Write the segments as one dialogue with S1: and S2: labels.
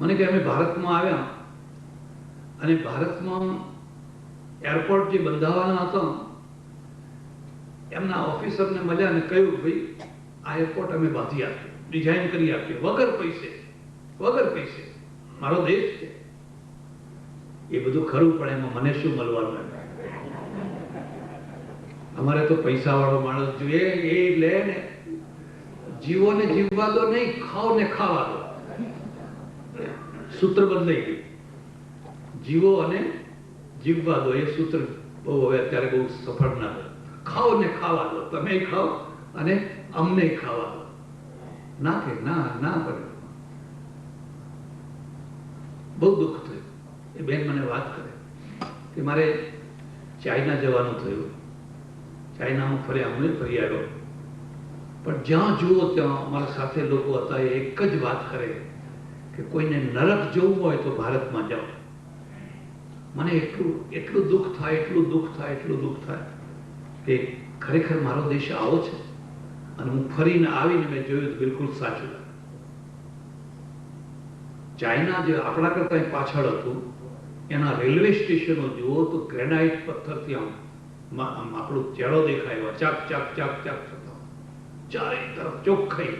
S1: મને કે અમે ભારતમાં આવ્યા અને ભારતમાં એરપોર્ટ જે બંધાવવાના હતા એમના ઓફિસરને મળ્યા અને કહ્યું, ભાઈ આ એરપોર્ટ અમે બાંધી આપ્યું, ડિઝાઇન કરી આપીએ વગર પૈસે, મારો દેશ છે. એ બધું ખરું, પણ એમાં મને શું મળવાનું? અમારે તો પૈસા વાળો માણસ જોઈએ, એ લે ને જીવો ને જીવવા દો નહીં, ખાઓ ને ખાવા દો. સૂત્ર બદલાઈ ગયું, જીવો અને જીવવા દો. એ સૂત્ર બહુ હવે અત્યારે બહુ સફળ ના હોય. ખાઓ ને ખાવા દો, તમે ખાઓ અને અમને ખાવા દો. ના કે ના પડે. બહુ દુઃખ થયું. એ બેન મને વાત કરે કે મારે ચાઇના જવાનું થયું. ચાઇનામાં ફર્યા, હું ફરી આવ્યો, પણ જ્યાં જુઓ ત્યાં અમારા સાથે લોકો હતા એ એક જ વાત કરે કે કોઈને નરક જોવું હોય તો ભારતમાં જાઓ. મને એટલું દુઃખ થાય કે ખરેખર મારો દેશ આવો છે. અને હું ફરીને આવીને મેં જોયું બિલકુલ સાચું. ચાઇના જે આપણા કરતા પાછળ હતું, એના રેલવે સ્ટેશનો જુઓ તો ગ્રેનાઇટ પથ્થરથી આમ આપણું ચેડો દેખાય, ચાક થતા, ચારે તરફ ચોખ્ખાઈ,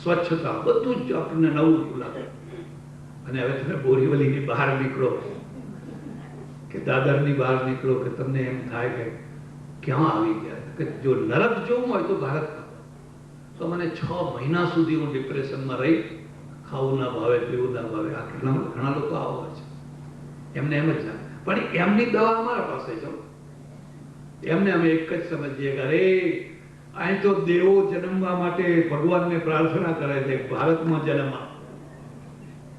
S1: સ્વચ્છતા, બધું જ આપણને નવું લાગે. અને હવે તમે બોરીવલીની બહાર નીકળો કે દાદરની બહાર નીકળો કે તમને એમ થાય કે ક્યાં આવી ગયા. કે જો નરક જોવું હોય તો ભારતમાં. તો મને 6 મહિના સુધી હું ડિપ્રેશનમાં રહી, ખાવું ના ભાવે, પીવું ના ભાવે. આ ઘણા લોકો આવા છે, એમને એમ જ લાગે. પણ એમની દવા અમારા પાસે છે. એમને અમે એક જ સમજીએ કે અરે અહીં તો દેવો જન્મવા માટે ભગવાનને પ્રાર્થના કરે છે, ભારતમાં જન્મ આપો.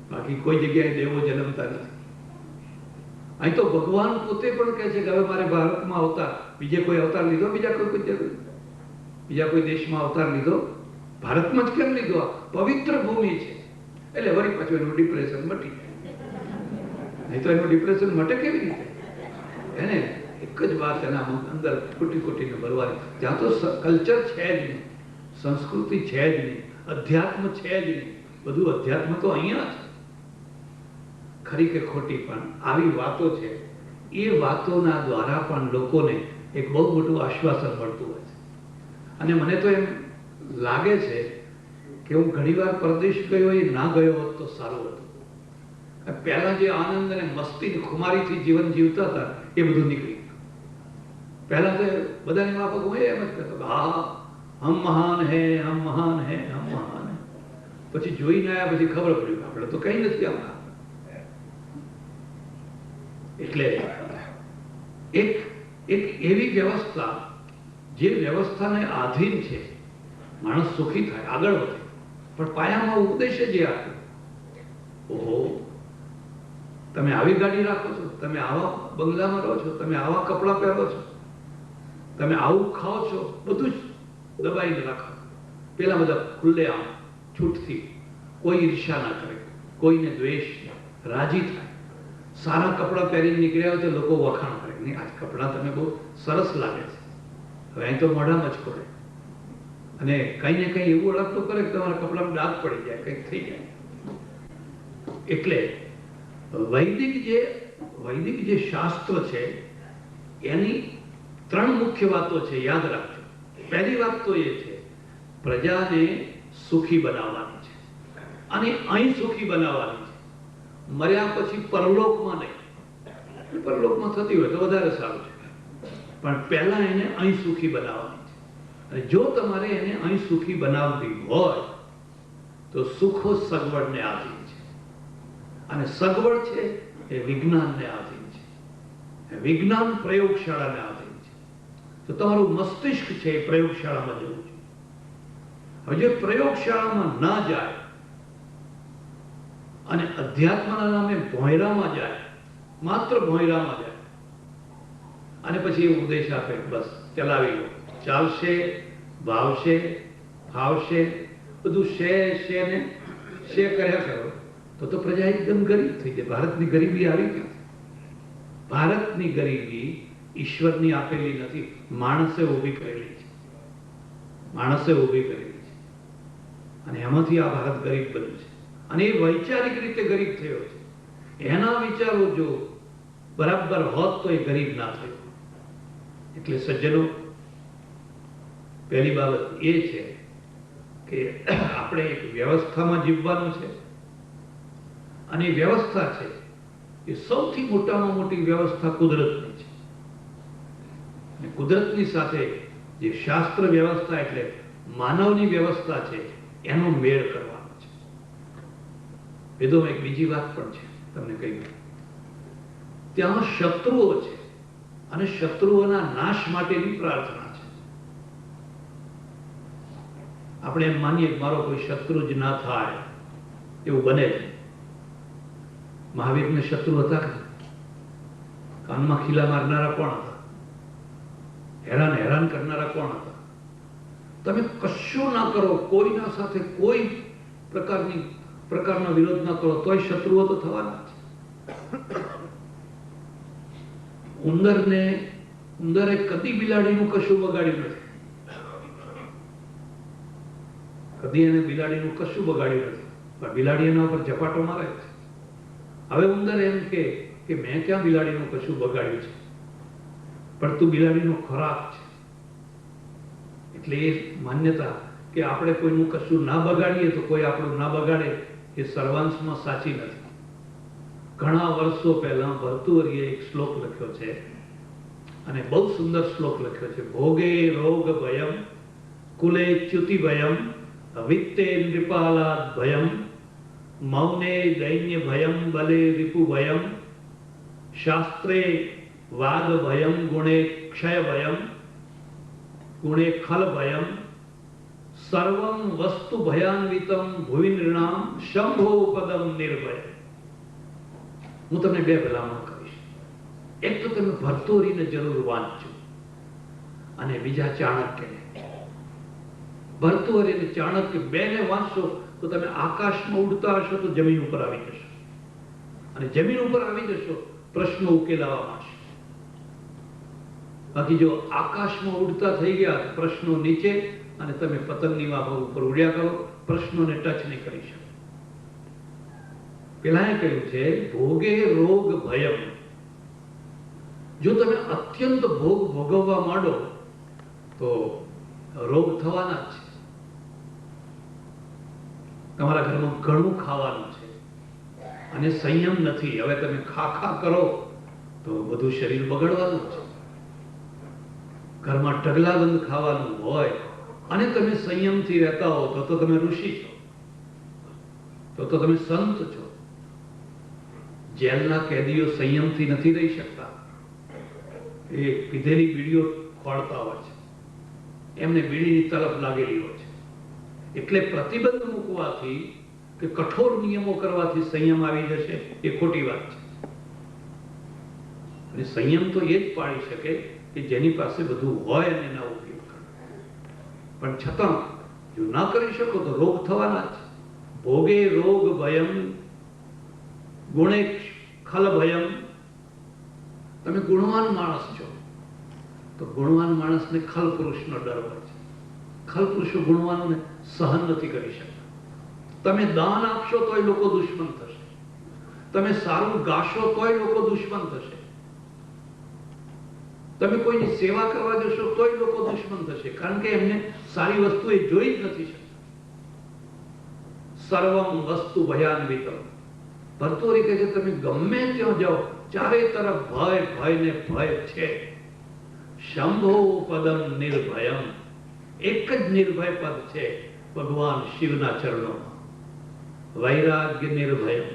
S1: બાકી કોઈ જગ્યાએ દેવો જન્મતા નથી. અહીં તો ભગવાન પોતે પણ કહે છે કે હવે મારે ભારતમાં અવતાર, બીજે કોઈ અવતાર લીધો, બીજા કોઈ દેશમાં અવતાર લીધો, ભારતમાં જ કેમ લીધો? પવિત્ર ભૂમિ છે. એટલે વળી પાછું એનું ડિપ્રેશન મટી જાય. નહીં તો એનું ડિપ્રેશન મટે કેવી રીતે? એને એક જ વાત એના અંદર કોટીને ભરવાની. જ્યાં તો કલ્ચર છે જ નહીં, સંસ્કૃતિ છે જ નહીં, અધ્યાત્મ છે જ નહીં. બધું અધ્યાત્મ તો અહીંયા છે. ખરી કે ખોટી, પણ આવી વાતો છે. એ વાતોના દ્વારા પણ લોકોને એક બહુ મોટું આશ્વાસન મળતું હોય છે. અને મને તો એમ લાગે છે કે હું ઘણીવાર પરદેશ ગયો, એ ના ગયો હોત તો સારું હતું. પહેલા જે આનંદ અને મસ્તી ખુમારીથી જીવન જીવતા હતા એ બધું નીકળી ગયું. પહેલા તો બધાની માફક હું એમ જ કહેતો, હા હમ મહાન હે, હમ મહાન હે. પછી જોઈને આવ્યા પછી ખબર પડી આપણે તો કઈ નથી આમાં. એટલે એક એવી વ્યવસ્થા જે વ્યવસ્થાને આધીન છે, માણસ સુખી થાય, આગળ વધે, પણ પાયામાં ઉપદેશ જ આપ્યો. ઓહો, તમે આવી ગાડી રાખો છો, તમે આવા બંગલામાં રહો છો, તમે આવા કપડાં પહેરો છો, તમે આવું ખાઓ છો, બધું જ દબાઈને રાખો. પેલા બધા ખુલ્લે આમ છૂટથી, કોઈ ઈર્ષા ના કરે, કોઈને દ્વેષ, રાજી થાય. સારા કપડાં પહેરીને નીકળ્યા હોય તો લોકો વખાણ કરે, નહીં આ કપડાં તમે બહુ સરસ લાગે છે. હવે અહીં તો મોઢામાં જ પડે, અને કઈ ને કઈ એવું અડકતું કરે કે તમારા કપડામાં ડાઘ પડી જાય, કંઈક થઈ જાય. એટલે વૈદિક જે શાસ્ત્ર છે એની 3 મુખ્ય વાતો છે, યાદ રાખજો. પહેલી વાત તો એ છે પ્રજાને સુખી બનાવવાની છે, અને અહીં સુખી બનાવવાની છે. મર્યા પછી પરલોકમાં નહીં. પરલોકમાં થતી હોય તો વધારે સારું છે, પણ પહેલા એને અહીં સુખી બનાવવાની છે. અને જો તમારે એને અહીં સુખી બનાવવી હોય તો સુખો સગવડને આધીન છે, અને સગવડ છે એ વિજ્ઞાનને આધીન છે, વિજ્ઞાન પ્રયોગશાળાને આધીન છે. તો તમારું મસ્તિષ્ક છે એ પ્રયોગશાળામાં જવું છે. હવે જે પ્રયોગશાળામાં ના જાય અને અધ્યાત્મના નામે ભોંયરામાં જાય, માત્ર ભોંયરામાં જાય, અને પછી એ ઉપદેશ આપે બસ ચલાવી લો, ચાલશે, ભાવશે, ફાવશે, બધું શે કર્યા કરો, તો પ્રજા એકદમ ગરીબ થઈ જાય. ભારતની ગરીબી આવી ગઈ. ભારતની ગરીબી ઈશ્વરની આપેલી નથી, માણસે ઊભી કરેલી છે. અને એમાંથી આ ભારત ગરીબ બન્યું છે. અને એ વૈચારિક રીતે ગરીબ થયો છે. એના વિચારો જો બરાબર હોત તો એ ગરીબ ના થયો. એટલે સજ્જનો, પહેલી બાબત એ છે કે આપણે એક વ્યવસ્થામાં જીવવાનું છે, અને વ્યવસ્થા છે એ સૌથી મોટામાં મોટી વ્યવસ્થા કુદરતની છે. અને કુદરતની સાથે જે શાસ્ત્ર વ્યવસ્થા એટલે માનવની વ્યવસ્થા છે એનો મેળ કરવાનો છે. વેદોમાં એક બીજી વાત પણ છે, તમને કહ્યું, ત્યાં શત્રુઓ છે અને શત્રુઓના નાશ માટેની પ્રાર્થના છે. આપણે એમ માનીએ કે મારો કોઈ શત્રુ જ ના થાય, એવું બને છે. મહાવીરને શત્રુ હતા કે કાનમાં ખીલા મારનારા કોણ હતા? હેરાન કરનારા કોણ હતા? તમે કશું ના કરો, કોઈના સાથે કોઈ પ્રકારનો વિરોધ ના કરો, તોય શત્રુઓ તો થવાના છે. ઉંદરે કદી બિલાડીનું કશું બગાડ્યું નથી. કદી એને બિલાડીનું કશું બગાડ્યું નથી, પણ બિલાડી એના ઉપર ઝપાટો મારે છે. હવે ઉંદર એમ કે મેં ક્યાં બિલાડીનું કશું બગાડ્યું છે, પણ તું બિલાડીનો ખોરાક છે. એટલે એ માન્યતા કે આપણે કોઈનું કશું ના બગાડીએ તો કોઈ આપણું ના બગાડે એ સર્વાંશમાં સાચી નથી. ઘણા વર્ષો પહેલા ભર્તુહરિએ એક શ્લોક લખ્યો છે, અને બહુ સુંદર શ્લોક લખ્યો છે. ભોગે રોગ ભયમ, કુલે ચ્યુતિ ભયમ, વિત્તે નૃપાલાદ ભયમ, મૌને દૈન્ય ભયમ, બલે રિપુ ભયમ, શાસ્ત્રે વાદ ભયમ, ગુણે ક્ષય ભયમ, ગુણે ખલ ભયમ, સર્વમ વસ્તુ ભયાન્વિતમ ભુવિ નૃણામ શંભો પદમ નિર્ભય. હું તમને બે ભલામણ કરીશ. એક તો તમે ભર્તુહરિને જરૂર વાંચજો, અને બીજા ચાણક્યને. ભર્તુહરિ અને ચાણક્ય બેને વાંચશો તો તમે આકાશમાં ઉડતા હશો તો જમીન ઉપર આવી જશો, અને જમીન ઉપર આવી જશો પ્રશ્નો ઉકેલાવા માંડશે. બાકી જો આકાશમાં ઉડતા થઈ ગયા પ્રશ્નો નીચે, અને તમે પતંગની માફક ઉપર ઉડ્યા કરો, પ્રશ્નોને ટચ નહીં કરી શકો. પેલા કહ્યું છે ભોગે રોગ ભયમ. જો તમે અત્યંત ભોગ ભોગવવા માંડો તો રોગ થવાના જ છે. તમારા ઘરમાં ઘણું ખાવાનું છે અને સંયમ નથી, હવે તમે ખા કરો તો બધું શરીર બગડવાનું છે. ઘરમાં ઢગલાબંધ ખાવાનું હોય અને તમે સંયમથી રહેતા હો તો તમે ઋષિ છો, તો તમે સંત છો. જેલના કેદીઓ સંયમથી નથી રહી શકતા. એ પીધેલી બીડીઓ ખોળતા હોય છે, એમને બીડીની તલફ લાગેલી હોય છે. એટલે પ્રતિબંધ મૂકવાથી કે કઠોર નિયમો કરવાથી સંયમ આવી જશે એ ખોટી વાત છે. અને સંયમ તો એ જ પાડી શકે કે જેની પાસે બધું હોય અને એના ઉપયોગ કરે. પણ છતાં જો ના કરી શકો તો રોગ થવાના જ. ભોગે રોગ ભયમ, ગુણે ખલ ભયમ. તમે ગુણવાન માણસ છો તો ગુણવાન માણસને ખલ પુરુષનો ડર હોય છે. ખલ પુરુષો ગુણવાનોને સહન નથી કરી શકતા. તમે દાન આપશો તોય લોકો દુશ્મન થશે, તમે સારું ગાશો તોય લોકો દુશ્મન થશે, તમે કોઈની સેવા કરવા જશો તોય લોકો દુશ્મન થશે, કારણ કે એમને સારી વસ્તુ એ જોઈ જ નથી શકતા. સર્વમ વસ્તુ ભયાન્વિતમ. ભર્તુહરિ કહે છે તમે ગમે ત્યાં જાઓ ચારે તરફ ભય ને ભય છે. શંભો પદમ નિર્ભયમ. એક જ નિર્ભય પદ છે ભગવાન શિવના ચરણોમાં. વૈરાગ્ય નિર્ભયમ.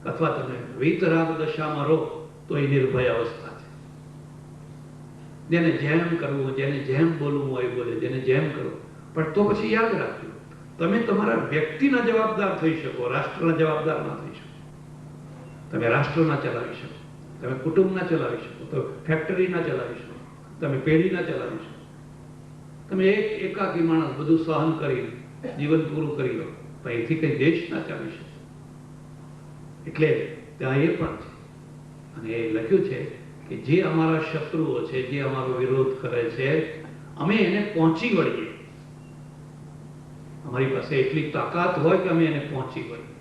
S1: અથવા તમે વીતરાગ દશામાં રહો તો એ નિર્ભય અવસ્થા છે. જેને જેમ કરવું, જેને જેમ બોલવું હોય બોલે, જેને જેમ કરવું. પણ તો પછી યાદ રાખજો, તમે તમારા વ્યક્તિના જવાબદાર થઈ શકો, રાષ્ટ્રના જવાબદાર ના થઈ શકો. તમે રાષ્ટ્ર ના ચલાવી શકો, તમે કુટુંબ ના ચલાવી શકો, તો ફેક્ટરી ના ચલાવી શકો, તમે પેઢી ના ચલાવી શકો. તમે એકાકી માણસ બધું સહન કરી જીવન પૂરું કરી લો, પણ એથી કઈ દેશ ના ચાલી શકે. એટલે ત્યાં એ પણ છે, અને એ લખ્યું છે કે જે અમારા શત્રુઓ છે, જે અમારો વિરોધ કરે છે, અમે એને પહોંચી વળીએ. અમારી પાસે એટલી તાકાત હોય કે અમે એને પહોંચી વળીએ.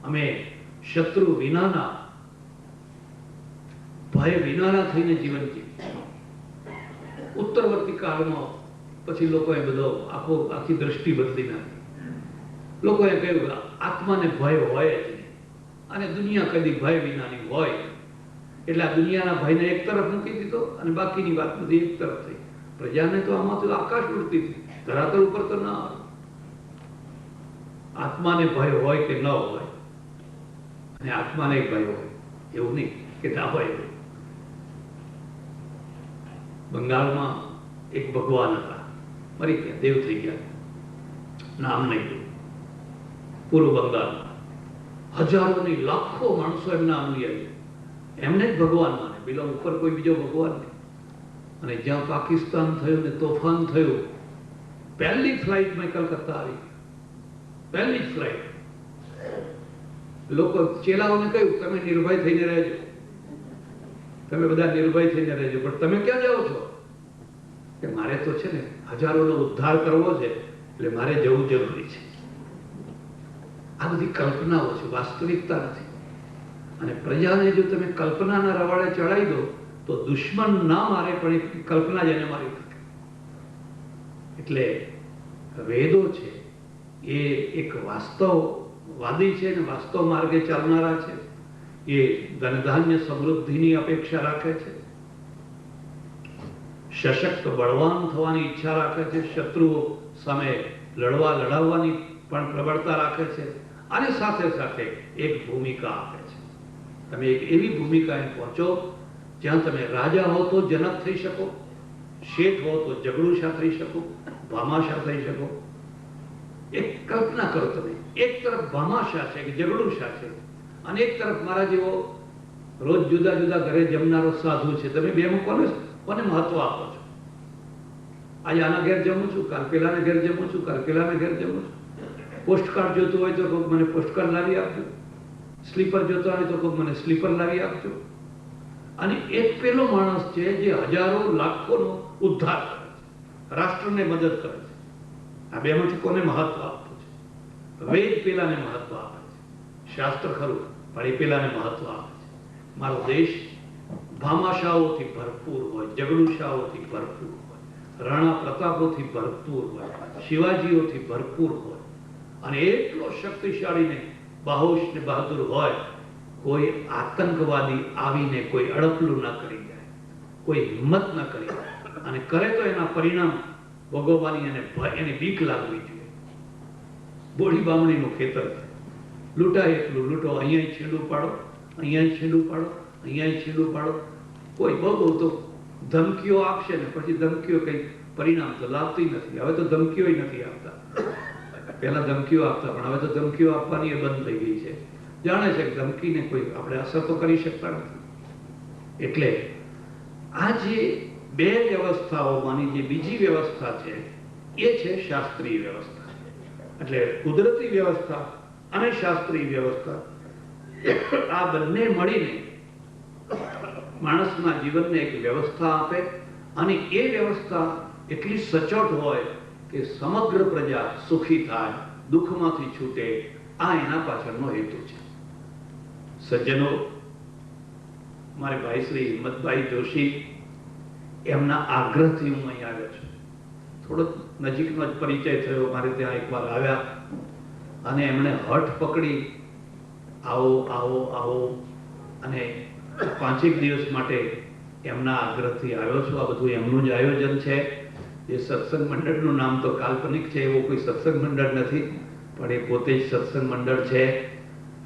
S1: અમે શત્રુ વિનાના, ભય વિનાના થઈને જીવન જીવીએ. ઉત્તરવર્તી કાળમાં પછી લોકોએ બધો આખી દ્રષ્ટિ બદલી નાખી. લોકોએ કહ્યું કે આત્માને ભય હોય જ નહીં, અને દુનિયા કદી ભય વિનાની હોય, એટલે આ દુનિયાના ભયને એક તરફ મૂકી દીધો અને બાકીની વાત બધી એક તરફ થઈ. પ્રજાને તો આમાં તો આકાશ ઉડતી હતી, ધરાતલ ઉપર તો ના આવે. આત્માને ભય હોય કે ન હોય, અને આત્માને ભય હોય એવું નહીં કે ના હોય. બંગાળમાં એક ભગવાન હતા, મરી ગયા, દેવ થઈ ગયા, નામ નહીં દઉં. પૂર્વ બંગાળમાં હજારોની લાખો માણસો એમના અનુયાયી, એમને જ ભગવાન માને, પેલા ઉપર કોઈ બીજો ભગવાન નહીં. અને જ્યાં પાકિસ્તાન થયું ને તોફાન થયું, પહેલી ફ્લાઇટમાં કલકત્તા આવી, પહેલી જ ફ્લાઇટ. લોકો ચેલાઓને કહ્યું તમે નિર્ભય થઈને રહેજો, તમે બધા નિર્ભય થઈને રહેજો, પણ તમે ક્યાં જાઓ છો? કે મારે તો છે ને હજારોનો ઉદ્ધાર કરવો છે, એટલે મારે જવું જરૂરી છે. આ બધી કલ્પનાઓ છે, વાસ્તવિકતા નથી. અને પ્રજાને જો તમે કલ્પનાના રવાડે ચડાવી દો તો દુશ્મન ના મારે પણ એ કલ્પના જ એને મારી શકે. એટલે વેદો છે એ એક વાસ્તવવાદી છે ને વાસ્તવ માર્ગે ચાલનારા છે. એ ધનધાન્ય સમૃદ્ધિની અપેક્ષા રાખે છે, સશક્ત બળવાન થવાની ઈચ્છા રાખે છે, શત્રુઓ સામે લડાવવાની પણ પ્રબળતા રાખે છે, અને સાથે સાથે એક ભૂમિકા આપે છે. તમે એક એવી ભૂમિકાએ પહોંચો જ્યાં તમે રાજા હો તો જનક થઈ શકો, શેઠ હો તો જગડુશા થઈ શકો, ભામાશા થઈ શકો. એક કલ્પના કરો તમે, એક તરફ ભામાશા છે કે જગડુશા છે, અને એક તરફ મારા જેવો રોજ જુદા જુદા ઘરે જમનારો સાધુ છે. તમે બેમાં કોને મહત્વ આપો છો? આજે આના ઘેર જમું છું, કાલ પેલાને ઘેર જમું છું, કાલ પેલાને ઘેર જમું છું. પોસ્ટકાર્ડ જોતું હોય તો કોઈક મને પોસ્ટકાર્ડ લાવી આપજો, સ્લીપર જોતા હોય તો કોઈક મને સ્લીપર લાવી આપજો. અને એક પેલો માણસ છે જે હજારો લાખોનો ઉદ્ધાર કરે છે, રાષ્ટ્રને મદદ કરે છે. આ બેમાંથી કોને મહત્વ આપવું છે? વેદ પેલાને મહત્વ આપે છે, શાસ્ત્ર ખરું પણ એ પેલાને મહત્વ આપે છે. મારો દેશ ભામાશાઓથી ભરપૂર હોય, જગડુશાઓથી ભરપૂર હોય, રાણા પ્રતાપોથી ભરપૂર હોય, શિવાજીઓથી ભરપૂર હોય, અને એટલો શક્તિશાળી ને બાહોશ ને બહાદુર હોય, કોઈ આતંકવાદી આવીને કોઈ અડપલું ન કરી જાય, કોઈ હિંમત ન કરી જાય, અને કરે તો એના પરિણામ ભોગવવાની એને બીક લાગવી જોઈએ. બોડી બામણીનું ખેતર છે, લૂંટાય એટલું લૂંટો, અહીંયા છીંડું પાડો, અહીંયા છીંડું પાડો, અહીંયા છીંડું પાડો. કોઈ બહુ તો ધમકીઓ આપશે ને પછી ધમકીઓ કંઈ પરિણામ તો લાવતી નથી. હવે તો ધમકીઓ નથી આપતા, પહેલા ધમકીઓ આપતા, પણ હવે તો ધમકીઓ આપવાની એ બંધ થઈ ગઈ છે. જાણે છે કે ધમકીને કોઈ આપણે અસર તો કરી શકતા નથી. એટલે આ જે બે વ્યવસ્થાઓમાંની જે બીજી વ્યવસ્થા છે એ છે શાસ્ત્રીય વ્યવસ્થા. એટલે કુદરતી વ્યવસ્થા અને શાસ્ત્રીય વ્યવસ્થા, આ બંને મળીને માણસના જીવનને એક વ્યવસ્થા આપે, અને એ વ્યવસ્થા એટલી સચોટ હોય કે સમગ્ર પ્રજા સુખી થાય, દુઃખમાંથી છૂટે. આ એના પાછળનો હેતુ છે. સજ્જનો, મારે ભાઈ શ્રી હિંમતભાઈ જોશી એમના આગ્રહથી હું અહીં આવ્યો છું. થોડો નજીકનો જ પરિચય થયો, મારે ત્યાં એકવાર આવ્યા અને એમણે હઠ પકડી આવો આવો આવો, અને 5 દિવસ માટે એમના આગ્રહથી આવ્યો છું. આ બધું એમનું જ આયોજન છે. એ સત્સંગ મંડળનું નામ તો કાલ્પનિક છે, એવો કોઈ સત્સંગ મંડળ નથી, પણ એ પોતે જ સત્સંગ મંડળ છે.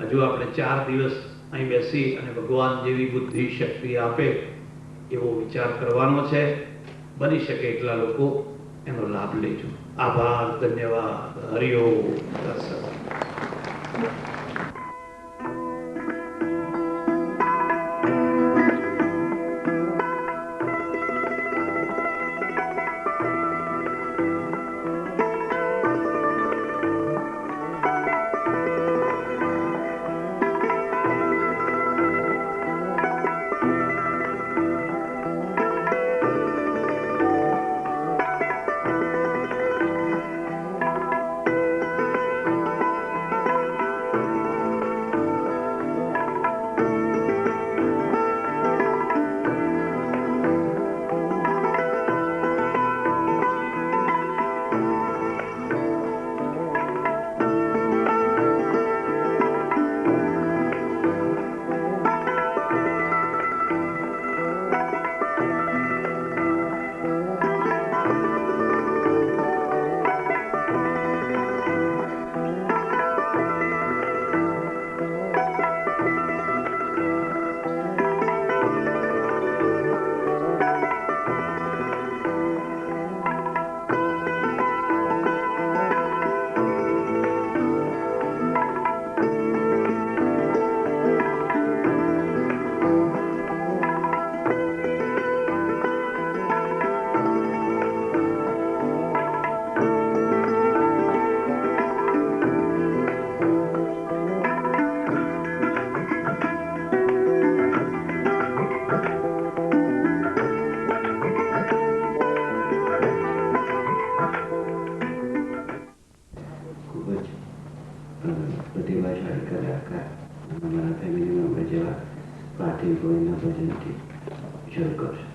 S1: હજુ આપણે 4 દિવસ અહીં બેસી અને ભગવાન જેવી બુદ્ધિ શક્તિ આપે એવો વિચાર કરવાનો છે. બની શકે એટલા લોકો એનો લાભ લેજો. આભાર, ધન્યવાદ, હરિઓમ.
S2: प्रतिभाशाળી કલાકાર અમારા ફેમિલી મેમ્બર જેવા પાર્થિવ ગોવિંદના ભજનથી શરૂ કરશે.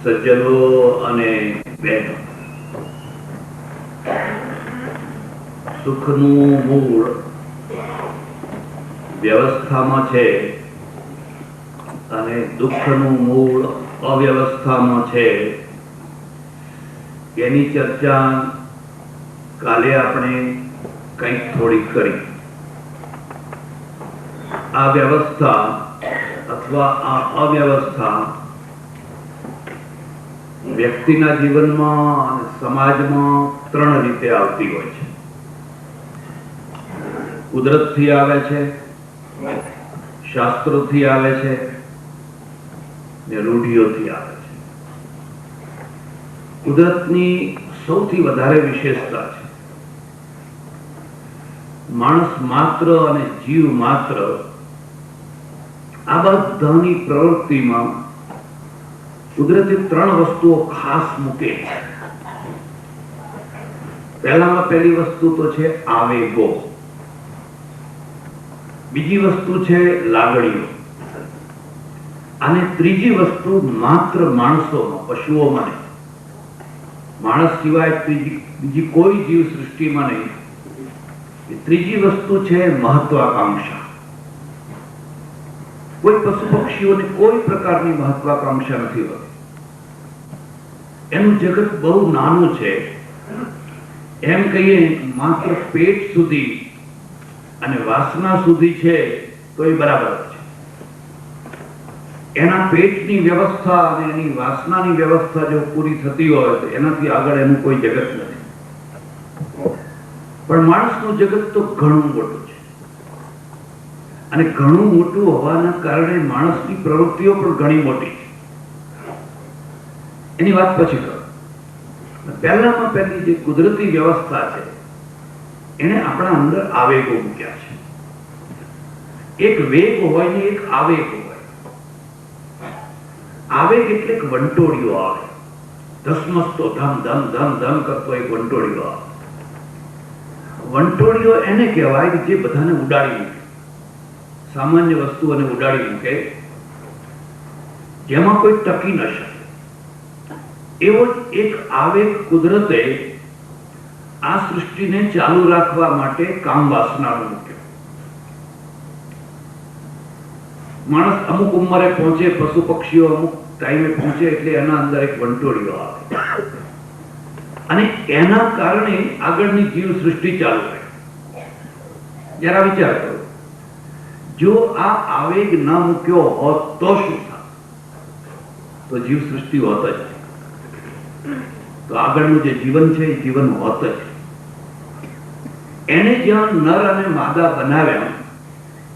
S1: સજ્જનો અને બેનો સુખનું મૂળ વ્યવસ્થામાં છે અને દુઃખનું મૂળ અવ્યવસ્થામાં છે. એની ચર્ચા કાલે આપણે કંઈક થોડી કરી. આ વ્યવસ્થા અથવા આ અવ્યવસ્થા વ્યક્તિના જીવનમાં અને સમાજમાં 3 રીતે આવતી હોય છે. કુદરતથી આવે છે, શાસ્ત્રોથી આવે છે ને રૂઢિઓથી આવે છે. કુદરતની સૌથી વધારે વિશેષતા છે માણસ માત્ર અને જીવ માત્ર આ બધાની પ્રવૃત્તિમાં કુદરતી 3 વસ્તુઓ ખાસ મૂકે છે. પહેલામાં પહેલી વસ્તુ તો છે આવેગો, બીજી વસ્તુ છે લાગણીઓ, અને ત્રીજી વસ્તુ માત્ર માણસોમાં, પશુઓમાં નહીં, માણસ સિવાય બીજી કોઈ જીવ સૃષ્ટિમાં નહીં. ત્રીજી વસ્તુ છે મહત્વાકાંક્ષા. કોઈ પશુ પક્ષીઓને કોઈ પ્રકારની મહત્વાકાંક્ષા નથી હોતી. એનું જગત બહુ નાનું છે. એમ કહીએ માત્ર પેટ સુધી અને વાસના સુધી છે તો એ બરાબર છે. એના પેટની વ્યવસ્થા અને એની વાસનાની વ્યવસ્થા જો પૂરી થતી હોય તો એનાથી આગળ એનું કોઈ જગત નથી. પણ માણસનું જગત તો ઘણું મોટું છે, અને ઘણું મોટું હોવાના કારણે માણસની પ્રવૃત્તિઓ પણ ઘણી મોટી છે. એની વાત પછી કરો. પહેલામાં પહેલી જે કુદરતી વ્યવસ્થા છે એને આપણા અંદર આવેગો મૂક્યા છે. એક વેગ હોય ને એક આવેગ હોય. આવેગ એટલે એક વંટોળિયો આવે, ધસમસતો ધમ ધમ ધમ ધમ કરતો એક વંટોળિયો આવે. વંટોળિયો એને કહેવાય કે જે બધાને ઉડાડી મૂકે, સામાન્ય વસ્તુઓને ઉડાડી મૂકે, જેમાં કોઈ ટકી ન શકે. એવો જ એક આવેગ કુદરતે આ સૃષ્ટિને ચાલુ રાખવા માટે કામ વાસનાનો મૂક્યો. માણસ અમુક ઉંમરે પહોંચે, પશુ પક્ષીઓ અમુક ટાઈમે પહોંચે એટલે એના અંદર એક વંટોળિયો આવે, અને એના કારણે આગળની જીવ સૃષ્ટિ ચાલુ થાય. જરા વિચાર કરો, જો આ આવેગ ન મૂક્યો હોત તો શું થાત? તો જીવ સૃષ્ટિ હોત જ, તો આગળનું જે જીવન છે એ જીવન હોત જ. એને જ્યાં નર અને માદા બનાવ્યા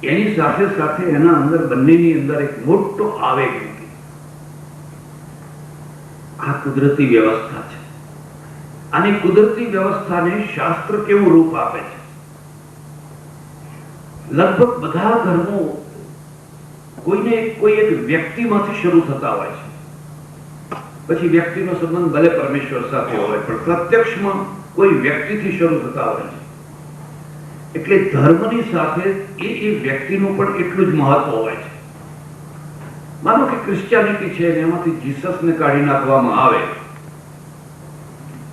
S1: એની સાથે સાથે એના અંદર બંનેની અંદર એક મોટો આવેગ મૂકી. આ કુદરતી વ્યવસ્થા છે. અને કુદરતી વ્યવસ્થાને શાસ્ત્ર કેવું રૂપ આપે છે? લગભગ બધા ધર્મો કોઈને કોઈ એક વ્યક્તિમાંથી શરૂ થતા હોય છે. પછી વ્યક્તિનો સંબંધ ભલે પરમેશ્વર સાથે હોય, પણ પ્રત્યક્ષમાં કોઈ વ્યક્તિથી શરૂ થતા હોય છે. એટલે ધર્મની સાથે એ વ્યક્તિનું પણ એટલું જ મહત્વ હોય છે. માનો કે ક્રિશ્ચિયાનિટી છે ને એમાંથી જીસસને કાઢી નાખવામાં આવે,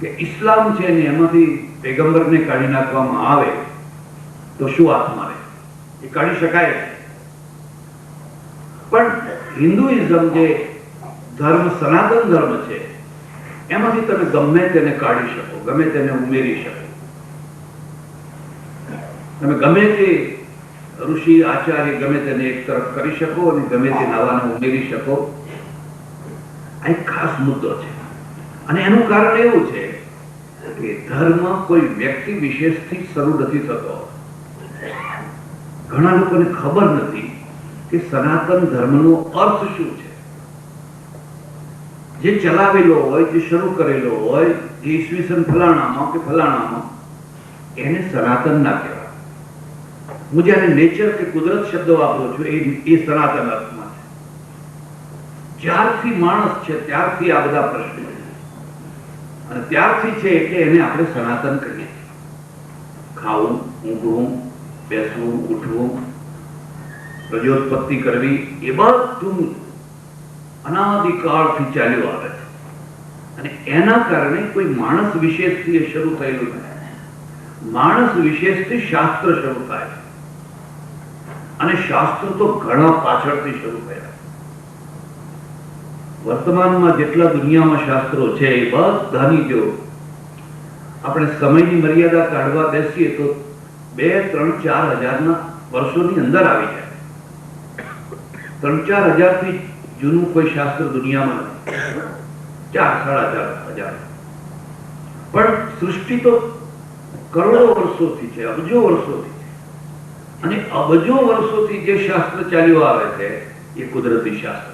S1: કે ઇસ્લામ છે ને એમાંથી પેગમ્બરને કાઢી નાખવામાં આવે, તો શું હાથમાં રહે? એ કાઢી શકાય. પણ હિન્દુઇઝમ જે ધર્મ, સનાતન ધર્મ છે, એમાંથી તમે ગમે તેને કાઢી શકો, ગમે તેને ઉમેરી શકો. તમે ગમે તે ઋષિ આચાર્ય ગમે તેને એક તરફ કરી શકો અને ગમે તે નવાને ઉમેરી શકો. આ એક ખાસ મુદ્દો છે. અને એનું કારણ એવું છે કે ધર્મ કોઈ વ્યક્તિ વિશેષથી શરૂ નથી થતો. ઘણા લોકોને ખબર નથી કે સનાતન ધર્મનો અર્થ શું છે. જે ચલાવેલો હોય, જે શરૂ કરેલો હોય, જે ઈસવીસન ફલાણામાં કે ફલાણામાં, એને સનાતન ના કહેવાય. હું જયારે નેચર કે કુદરત શબ્દ વાપરું છું એ સનાતન અર્થમાં છે. જ્યારથી માણસ છે ત્યારથી આ બધા પ્રશ્નો છે, અને ત્યારથી છે એટલે એને આપણે સનાતન કહીએ છીએ. ખાવું, ઊંઘવું, બેસવું, ઉઠવું, પ્રજોત્પત્તિ કરવી, એ બધું અનાદિકાળથી ચાલ્યું આવે છે. અને એના કારણે કોઈ માણસ વિશેષથી એ શરૂ થયેલું નથી. માણસ વિશેષથી શાસ્ત્ર શરૂ થાય છે, અને શાસ્ત્ર તો ઘણા પાછળથી શરૂ થયા. વર્તમાનમાં જેટલા દુનિયામાં શાસ્ત્રો છે એ બધાની જો
S3: આપણે સમયની મર્યાદા કાઢવા બેસીએ તો 2, 3, 4 હજારના વર્ષોની અંદર આવી જાય. 3, 4 હજારથી જૂનું કોઈ શાસ્ત્ર દુનિયામાં નથી. 4, 4.5 હજાર. પણ સૃષ્ટિ તો કરોડો વર્ષોથી છે, અબજો વર્ષોથી છે. અને અબજો વર્ષોથી જે શાસ્ત્ર ચાલ્યું આવે છે એ કુદરતી શાસ્ત્ર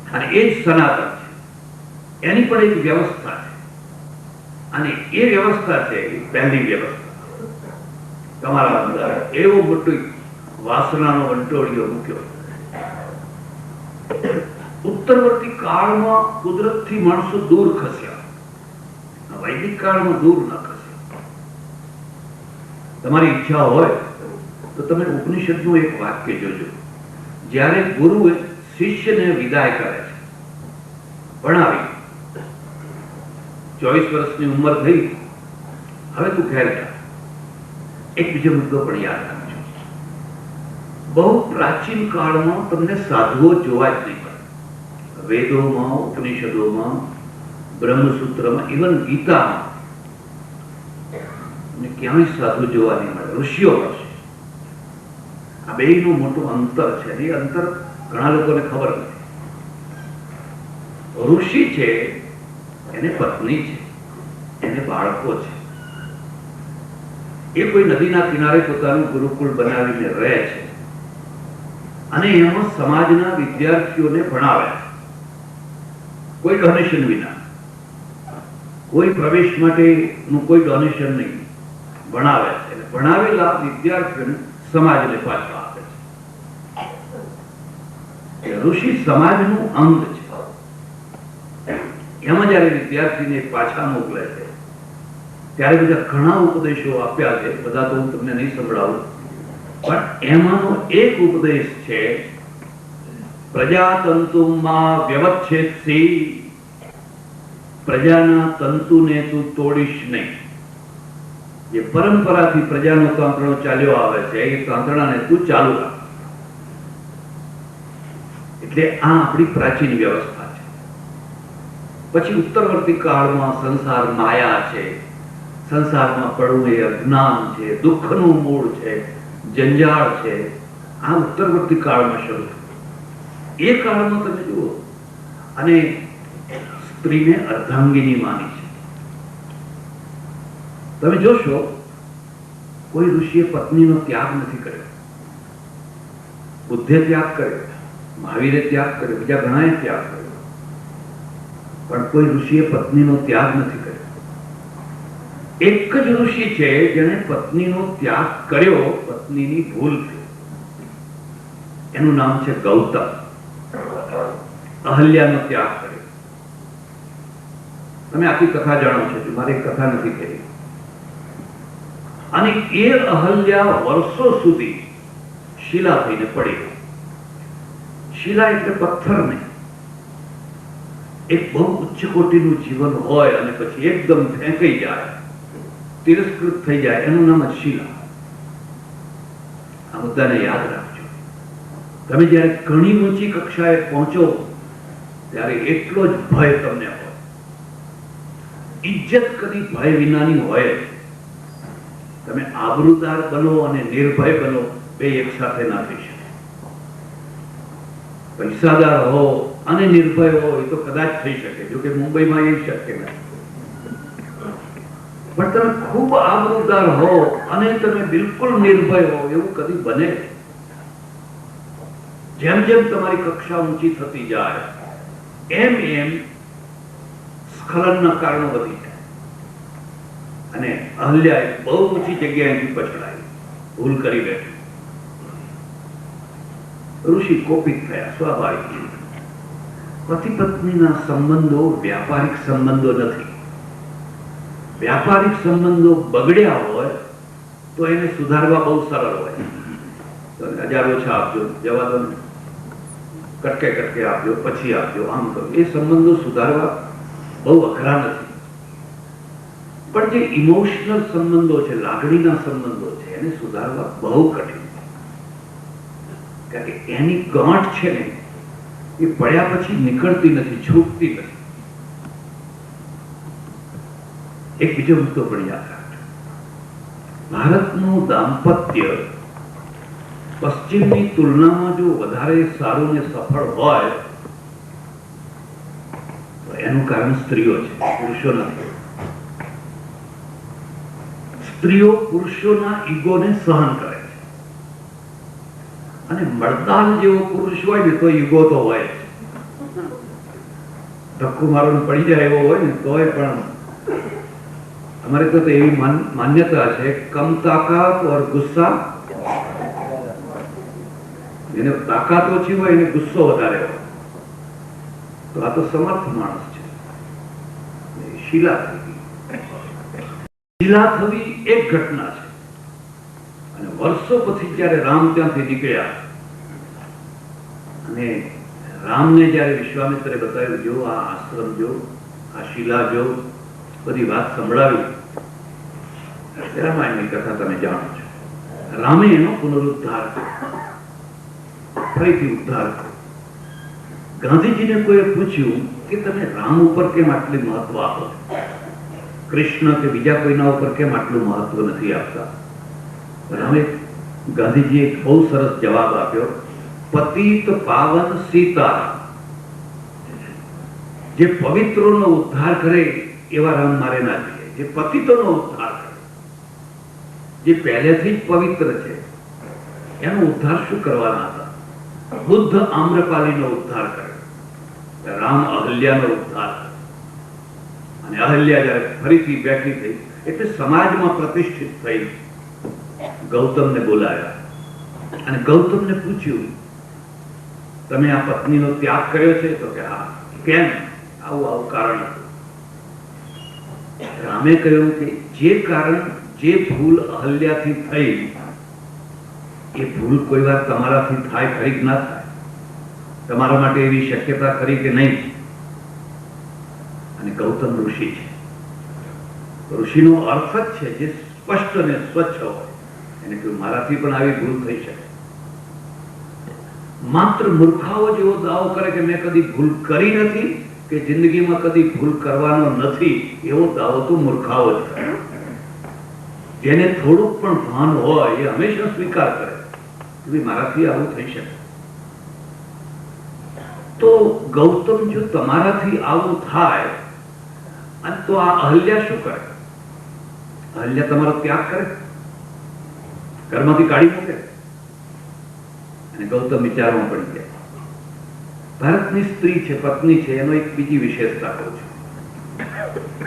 S3: છે અને એ જ સનાતન છે. એની પણ એક વ્યવસ્થા છે અને એ વ્યવસ્થા છે પહેલી વ્યવસ્થા. તમારા અંદર એવો મોટો વાસનાનો વંટોળિયો મૂક્યો. ઉત્તરવર્તી કાળમાં કુદરતથી માણસો દૂર ખસ્યા, વૈદિક કાળમાં દૂર ન ખસ્યા. તમારી ઈચ્છા હોય તો તમે ઉપનિષદનું એક વાક્ય જોજો. જ્યારે ગુરુએ શિષ્યને વિદાય કરે છે, ભણાવી 24 વર્ષની ઉંમર થઈ, હવે તું ઘેર જા. એક બીજો મુદ્દો પણ યાદ રાખજો. બહુ પ્રાચીન કાળમાં તમને સાધુઓ જોવા જ નહીં મળે. વેદોમાં, ઉપનિષદોમાં, બ્રહ્મસૂત્રમાં, ઇવન ગીતામાં ક્યાંય સાધુ જોવા નહીં મળે. ઋષિઓ મળશે. આ બેયનું મોટું અંતર છે. એ અંતર ઘણા લોકોને ખબર નથી. ઋષિ છે એને પત્ની છે, એને બાળકો છે. એ કોઈ નદીના કિનારે પોતાનું ગુરુકુળ બનાવીને રહે છે અને એમાં સમાજના વિદ્યાર્થીઓને ભણાવે છે. કોઈ ડોનેશન વિના, કોઈ પ્રવેશ માટેનું કોઈ ડોનેશન નહીં, ભણાવે છે. ભણાવેલા વિદ્યાર્થીઓને સમાજને પાછા આપે છે. ઋષિ સમાજનું અંગ છે. એમાં જયારે વિદ્યાર્થીને પાછા મોકલે છે ત્યારે બધા ઘણા ઉપદેશો આપ્યા છે. બધા તો હું તમને નહીં સંભળાવું, પણ એમાંનો એક ઉપદેશ છે પ્રજાતંતુમાં વ્યવચ્છેદસી. પ્રજાના તંતુને તું તોડીશ નહીં. જે પરંપરાથી પ્રજાનો તાંતણો ચાલ્યો આવે છે એ તાંતણાને તું ચાલુ રાખ. એટલે આ આપણી પ્રાચીન વ્યવસ્થા છે. પછી ઉત્તરવર્તી કાળમાં સંસાર માયા છે, સંસારમાં પડવું એ અજ્ઞાન છે, દુઃખનું મૂળ છે, જંજાળ છે. આ ઉત્તરવર્તી કાળમાં શરૂ થયું. એ કાળમાં તમે જુઓ, અને સ્ત્રીને અર્ધાંગિની માની છે. તમે જોશો કોઈ ઋષિએ પત્નીનો ત્યાગ નથી કર્યો. બુદ્ધે ત્યાગ કર્યો, મહાવીરે ત્યાગ કર્યો, બીજા ઘણાએ ત્યાગ કર્યો, પણ કોઈ ઋષિએ પત્નીનો ત્યાગ નથી કર્યો. એક જ ઋષિ છે જેણે પત્નીનો ત્યાગ કર્યો પત્નીની ભૂલથી. એનું નામ છે ગૌતમ. અહલ્યાનો ત્યાગ કર્યો. તમે આખી કથા જાણો છો, મારે કથા નથી કરી. અને એ અહલ્યા વર્ષો સુધી શિલા થઈને પડી. શિલા એટલે પથ્થર નહીં. એક બહુ ઉચ્ચ કોટીનું જીવન હોય અને પછી એકદમ ફેંકાઈ જાય, તિરસ્કૃત થઈ જાય, એનું નામ જ શિલા. આ મુદ્દાને યાદ રાખજો. તમે જયારે ઘણી ઊંચી કક્ષાએ પહોંચો ત્યારે એટલો જ ભય તમને હોય. ઇજ્જત કદી ભય વિનાની હોય. તમે આબરૂદાર બનો અને નિર્ભય બનો, બે એક સાથે ના થઈ શકે. પૈસાદાર હો અને નિર્ભય હો એ તો કદાચ થઈ શકે, જો કે મુંબઈમાં એ શક્ય નથી. પણ તમે ખૂબ આબરૂદાર હો અને તમે બિલકુલ નિર્ભય હો એવું કદી બને? જેમ જેમ તમારી કક્ષા ઊંચી થતી જાય એમ એમ સ્ખલનના કારણો વધી જાય. અને અહલ્યા બહુ ઊંચી જગ્યાએથી પછડાઈ, ભૂલ કરી બેઠી. ઋષિ કોપિત થયા, સ્વાભાવિક. પતિ પત્નીના સંબંધો વ્યાપારિક સંબંધો નથી. વ્યાપારિક સંબંધો બગડ્યા હોય તો એને સુધારવા બહુ સરળ હોય. 1000 ઓછા આપજો, જવા દો, કટકે કટકે આપજો, પછી આપજો, આમ કરો. એ સંબંધો સુધારવા બહુ અઘરા નથી. પણ જે ઇમોશનલ સંબંધો છે, લાગણીના સંબંધો છે, એને સુધારવા બહુ કઠિન છે. કારણ કે એની ગાંઠ છે ને એ પડ્યા પછી નીકળતી નથી, છૂટતી નથી. એક બીજો મુદ્દો પણ યાદ રાખજો. ભારતનું દાંપત્ય પશ્ચિમની તુલનામાં જો વધારે સારું ને સફળ હોય તો એનું કારણ સ્ત્રીઓ છે, પુરુષો નથી. સ્ત્રીઓ પુરુષોના ઈગોને સહન કરે છે, અને મળદાન જેવો પુરુષ હોય ને તો ઈગો તો હોય જ. ધક્કો મારવાનું પડી જાય એવો હોય ને તોય પણ हमारे तो एवी मान्यता है कम ताकत और गुस्सा એને તાકાત ઓછી હોય એને ગુસ્સો વધારે હોય. તો આ તો સમર્થ માણસ છે. શીલા થવી એક ઘટના છે, અને વર્ષો પછી જયારે રામ ત્યાંથી નીકળ્યા અને રામને જયારે વિશ્વામિત્રે બતાવ્યું, જો આ આશ્રમ જો, આ શિલા જો, બધી વાત સંભળાવી. રામાયણની કથા તમે જાણો છો. રામે એનો પુનરુદ્ધાર કર્યો, ફરીથી ઉદ્ધાર કર્યો. ગાંધીજીને કોઈએ પૂછ્યું કે તમે રામ ઉપર કેમ આટલી મહત્વ આપો, કૃષ્ણ કે બીજા કોઈના ઉપર કેમ આટલું મહત્વ નથી આપતા? રામે ગાંધીજીએ એક બહુ સરસ જવાબ આપ્યો, પતિત પાવન સીતારામ. જે પવિત્રોનો ઉદ્ધાર કરે એવા રામ મારે ના જોઈએ. જે પતિતોનો ઉદ્ધાર કરે, જે પહેલેથી જ પવિત્ર છે, એનો ઉદ્ધાર શું કરવાના હતા? બુદ્ધ આમ્રપાલીનો ઉદ્ધાર કર્યો, રામ અહલ્યાનો ઉદ્ધાર કર્યો. અને અહલ્યા જયારે ફરીથી બેઠી થઈ એટલે સમાજમાં પ્રતિષ્ઠિત થઈ ગૌતમને બોલાવ્યા અને ગૌતમને પૂછ્યું, તમે આ પત્નીનો ત્યાગ કર્યો છે? તો કે હા. કેમ? આવું કારણ હતું. રામે કહ્યું કે જે કારણ, જે ભૂલ અહલ્યાથી થઈ એ ભૂલ કોઈ વાર તમારાથી થાય ખરી કે ના થાય? તમારા માટે એવી શક્યતા ખરી કે નહીં? અને ગૌતમ ઋષિ છે. ઋષિનો અર્થ જ છે જે સ્પષ્ટ અને સ્વચ્છ હોય. એને કહ્યું મારાથી પણ આવી ભૂલ થઈ શકે. માત્ર મૂર્ખાઓ જેવો દાવો કરે કે મેં કદી ભૂલ કરી નથી કે જિંદગીમાં કદી ભૂલ કરવાનો નથી, એવો દાવો તો મૂર્ખાઓ જ કરે. જેને થોડુંક પણ ભાન હોય એ હંમેશા સ્વીકાર કરે કે મારાથી આવું થઈ શકે. તો ગૌતમ, જો તમારાથી આવું થાય અને તો આ અહલ્યા શું કરે? અહલ્યા તમારો ત્યાગ કરે, ઘરમાંથી કાઢી મૂકે. અને ગૌતમ વિચારમાં પડી ગયા. ભારતની સ્ત્રી છે, પત્ની છે, એનો એક બીજી વિશેષતા કહું છું.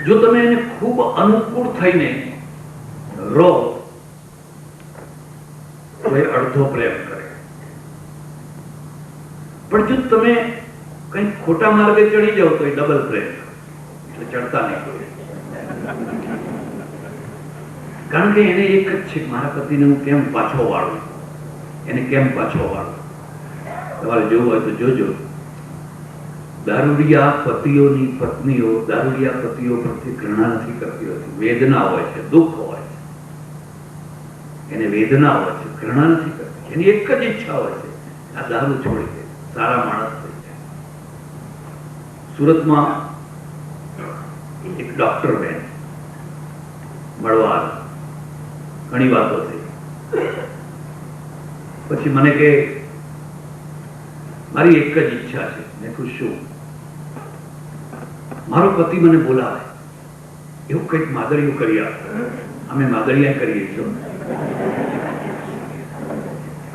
S3: જો તમે એને ખૂબ અનુકૂળ થઈને રહો તો એ અડધો પ્રેમ કરે, પણ જો તમે કઈ ખોટા માર્ગે ચડી જાઓ તો એ ડબલ પ્રેમ કરે. એટલે ચડતા નહીં કોઈ. કારણ કે એને એક જ છે, મારા પતિને હું કેમ પાછો વાળું, એને કેમ પાછો વાળું. તમારે જોવું હોય તો જોજો, દારૂડિયા પતિઓની પત્નીઓ દારૂડિયા પતિઓ પ્રત્યે ઘૃણા નથી કરતી હોતી. વેદના હોય છે, દુઃખ હોય છે, એને વેદના હોય છે, ઘૃણા નથી કરતી. એની એક જ ઈચ્છા હોય છે, આ દારૂ છોડી દે, સારા માણસ થઈ જાય. સુરતમાં એક ડોક્ટર બેન મળવા ઘણી વાતો થઈ. પછી મને કે મારી એક જ ઈચ્છા છે. મેં કહ્યું શું? મારો પતિ મને બોલાવે, એવું કંઈક માદળિયું કરી આપે. અમે માદળિયા કરીએ છીએ.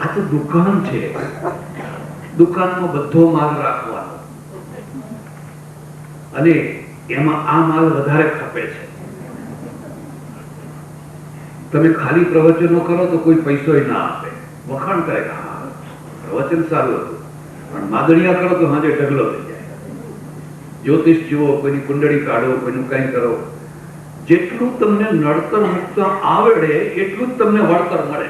S3: આ તો દુકાન છે, દુકાનમાં બધો માલ રાખવાનો અને એમાં આ માલ વધારે ખપે છે. તમે ખાલી પ્રવચનો કરો તો કોઈ પૈસો ના આપે, વખાણ કરે કે હા પ્રવચન સારું હતું, પણ માદળિયા કરો તો હાજે ઢગલો થઈ જાય. જ્યોતિષ જુઓ, કોઈની કુંડળી કાઢો, કોઈનું કઈ કરો, જેટલું તમને નડતર મુકતા આવડે એટલું જ તમને વળતર મળે.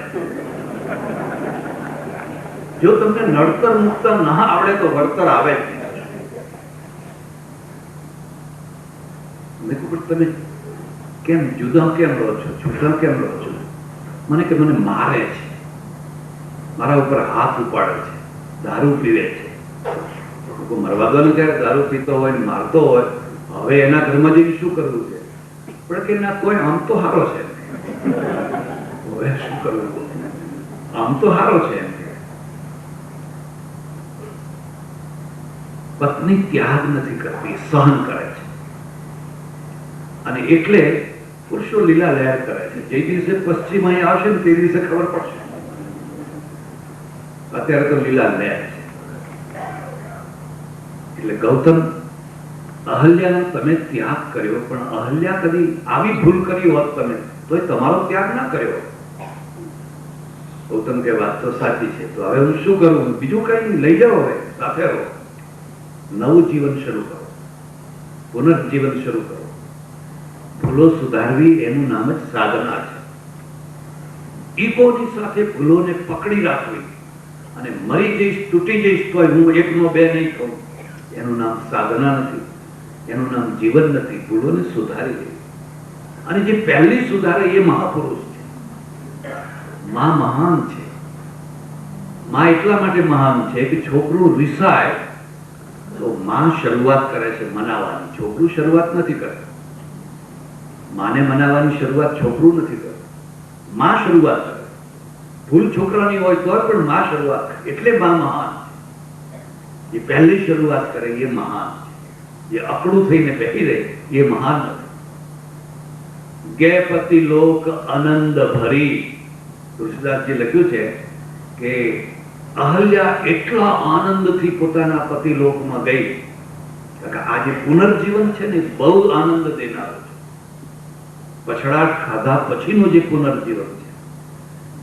S3: જો તમને નડતર મુકતા ના આવડે તો વળતર આવે જ નહીં. મેં કહ્યું તમે કેમ જુદા કેમ રહો છો, જુદા કેમ રહો છો? મને કે મને મારે છે, મારા ઉપર હાથ ઉપાડે છે, દારૂ પીવે છે. મરવા દો ને, ત્યારે દારૂ પીતો હોય ને મારતો હોય, હવે એના ઘરમાં જઈને શું કરવું છે? પણ કે ના તોય આમ તો સારો છે. હવે શું કરવું? આમ તો સારો છે એમ. પત્ની ત્યાગ નથી કરતી, સહન કરે છે. અને એટલે પુરુષો લીલા લહેર કરે છે. જે દિવસે પશ્ચિમ અહીં આવશે ને તે દિવસે ખબર પડશે. અત્યારે તો લીલા લહેર છે. એટલે ગૌતમ, અહલ્યાનો તમે ત્યાગ કર્યો, પણ અહલ્યા કદી આવી ભૂલ કરી હોત તમે તોય તમારો ત્યાગ ના કર્યો. ગૌતમ કે વાત તો સાચી છે, તો હવે હું શું કરું? બીજું કઈ નહીં, લઈ જાઓ, હવે સાથે રહો, નવું જીવન શરૂ કરો, પુનર્જીવન શરૂ કરો. ભૂલો સુધારવી એનું નામ જ સાધના છે. ઈગોની સાથે ભૂલોને પકડી રાખવી અને મરી જઈશ, તૂટી જઈશ તોય હું એકનો બે નહીં કહું, એનું નામ સાધના નથી, એનું નામ જીવન નથી. ભૂલોને સુધારી દે. અને જે પહેલી સુધારે એ મહાપુરુષ છે. માં મહાન છે. માં એટલા માટે મહાન છે કે છોકરું રિસાય તો માં શરૂઆત કરે છે મનાવવાની, છોકરું શરૂઆત નથી કરતું. માને મનાવવાની શરૂઆત છોકરું નથી કરતું, માં શરૂઆત કરે. ભૂલ છોકરાની હોય તો પણ માં શરૂઆત કરે. એટલે માં મહાન છે. જે પહેલી શરૂઆત કરે એ મહાન છે. જે અકડું થઈને બેસી રહે એ મહાન નથી. ગેપતિ લોક આનંદ ભરી, તુલસીદાસજી લખ્યું છે કે અહલ્યા એટલા આનંદથી પોતાના પતિ લોકમાં ગઈ કે આ જે પુનર્જીવન છે ને બહુ આનંદ દેનારું છે. પછડાટ ખાધા પછીનું જે પુનર્જીવન